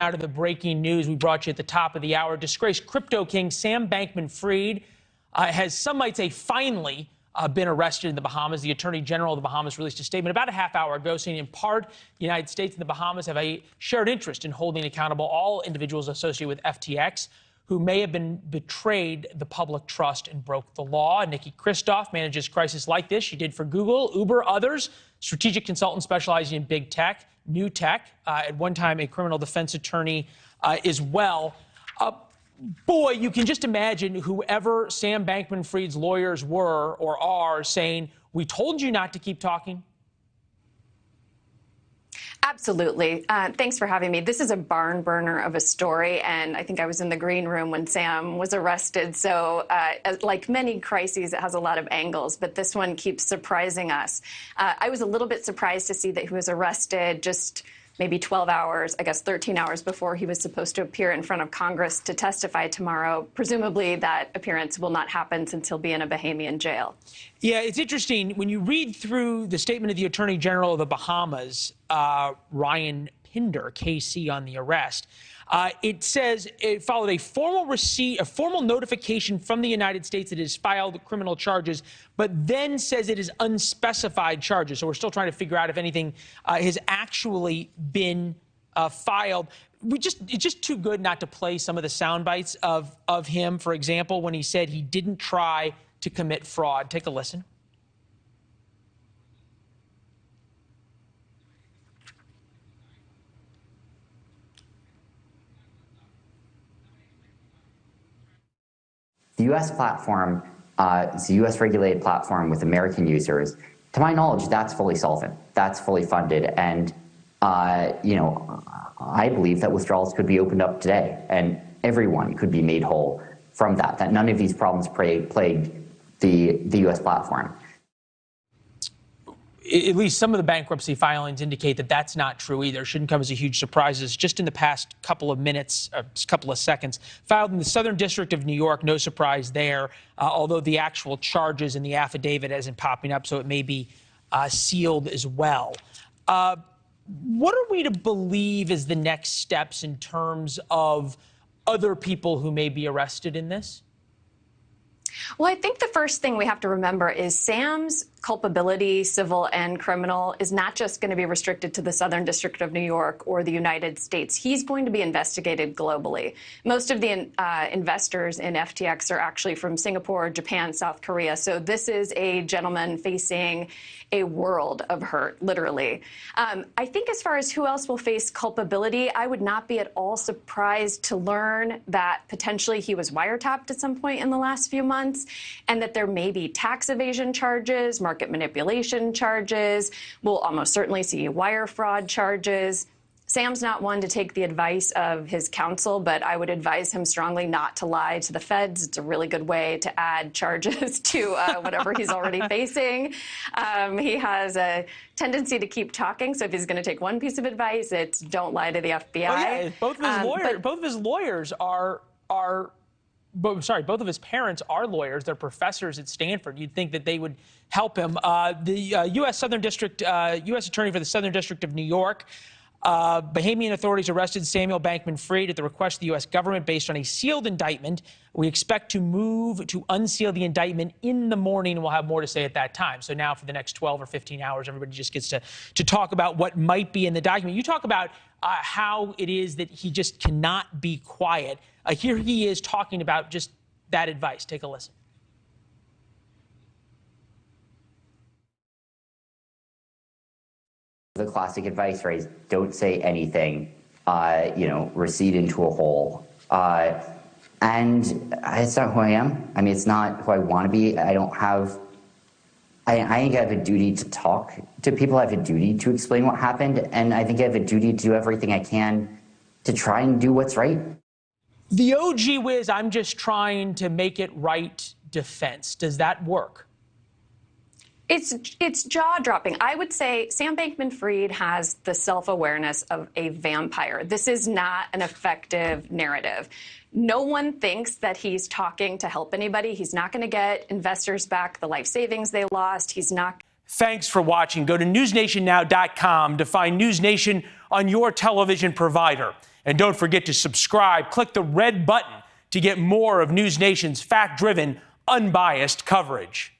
Out of the breaking news we brought you at the top of the hour, disgraced crypto king Sam Bankman-Fried has, some might say, finally been arrested in the Bahamas. The Attorney General of the Bahamas released a statement about a half hour ago saying, in part, the United States and the Bahamas have a shared interest in holding accountable all individuals associated with FTX who may have been betrayed the public trust and broke the law. Niki Christoff manages crisis like this. She did for Google, Uber, others. Strategic consultant specializing in big tech, new tech, at one time a criminal defense attorney as well. Boy, you can just imagine whoever Sam Bankman-Fried's lawyers were or are saying, we told you not to keep talking. Absolutely. Thanks for having me. This is a barn burner of a story, and I think I was in the green room when Sam was arrested. So like many crises, it has a lot of angles, but this one keeps surprising us. I was a little bit surprised to see that he was arrested just maybe 12 hours, I guess 13 hours before he was supposed to appear in front of Congress to testify tomorrow. Presumably that appearance will not happen since he'll be in a Bahamian jail. Yeah, it's interesting. When you read through the statement of the Attorney General of the Bahamas, Ryan Pinder, KC, on the arrest, it says it followed a formal notification from the United States that it has filed criminal charges, but then says it is unspecified charges. So we're still trying to figure out if anything has actually been filed. It's just too good not to play some of the sound bites of him. For example, when he said he didn't try to commit fraud. Take a listen. The U.S. platform is a U.S. regulated platform with American users. To my knowledge, that's fully solvent. That's fully funded. And, I believe that withdrawals could be opened up today and everyone could be made whole from that none of these problems plagued the U.S. platform. At least some of the bankruptcy filings indicate that that's not true either. Shouldn't come as a huge surprise. Just in the past couple of minutes, couple of seconds, filed in the Southern District of New York. No surprise there, although the actual charges in the affidavit isn't popping up, so it may be sealed as well. What are we to believe is the next steps in terms of other people who may be arrested in this? Well, I think the first thing we have to remember is Sam's culpability, civil and criminal, is not just going to be restricted to the Southern District of New York or the United States. He's going to be investigated globally. Most of the investors in FTX are actually from Singapore, Japan, South Korea. So this is a gentleman facing a world of hurt, literally. I think as far as who else will face culpability, I would not be at all surprised to learn that potentially he was wiretapped at some point in the last few months, and that there may be tax evasion charges, market manipulation charges. We'll almost certainly see wire fraud charges. Sam's not one to take the advice of his counsel, but I would advise him strongly not to lie to the feds. It's a really good way to add charges to whatever he's already facing. He has a tendency to keep talking, so if he's going to take one piece of advice, it's don't lie to the FBI. Well, yeah, both of his lawyers are both of his parents are lawyers. They're professors at Stanford. You'd think that they would help him. The U.S. Attorney for the Southern District of New York, Bahamian authorities arrested Samuel Bankman-Fried at the request of the U.S. government based on a sealed indictment. We expect to move to unseal the indictment in the morning, and we'll have more to say at that time. So now for the next 12 or 15 hours, everybody just gets to talk about what might be in the document. You talk about how it is that he just cannot be quiet. Here he is talking about just that advice. Take a listen. The classic advice, right, is don't say anything, recede into a hole. And it's not who I am. I mean, it's not who I want to be. I think I have a duty to talk to people. I have a duty to explain what happened. And I think I have a duty to do everything I can to try and do what's right. The OG Whiz, I'm just trying to make it right defense. Does that work? It's jaw-dropping. I would say Sam Bankman-Fried has the self-awareness of a vampire. This is not an effective narrative. No one thinks that he's talking to help anybody. He's not going to get investors back the life savings they lost. He's not. Thanks for watching. Go to newsnationnow.com to find NewsNation on your television provider. And don't forget to subscribe. Click the red button to get more of NewsNation's fact-driven, unbiased coverage.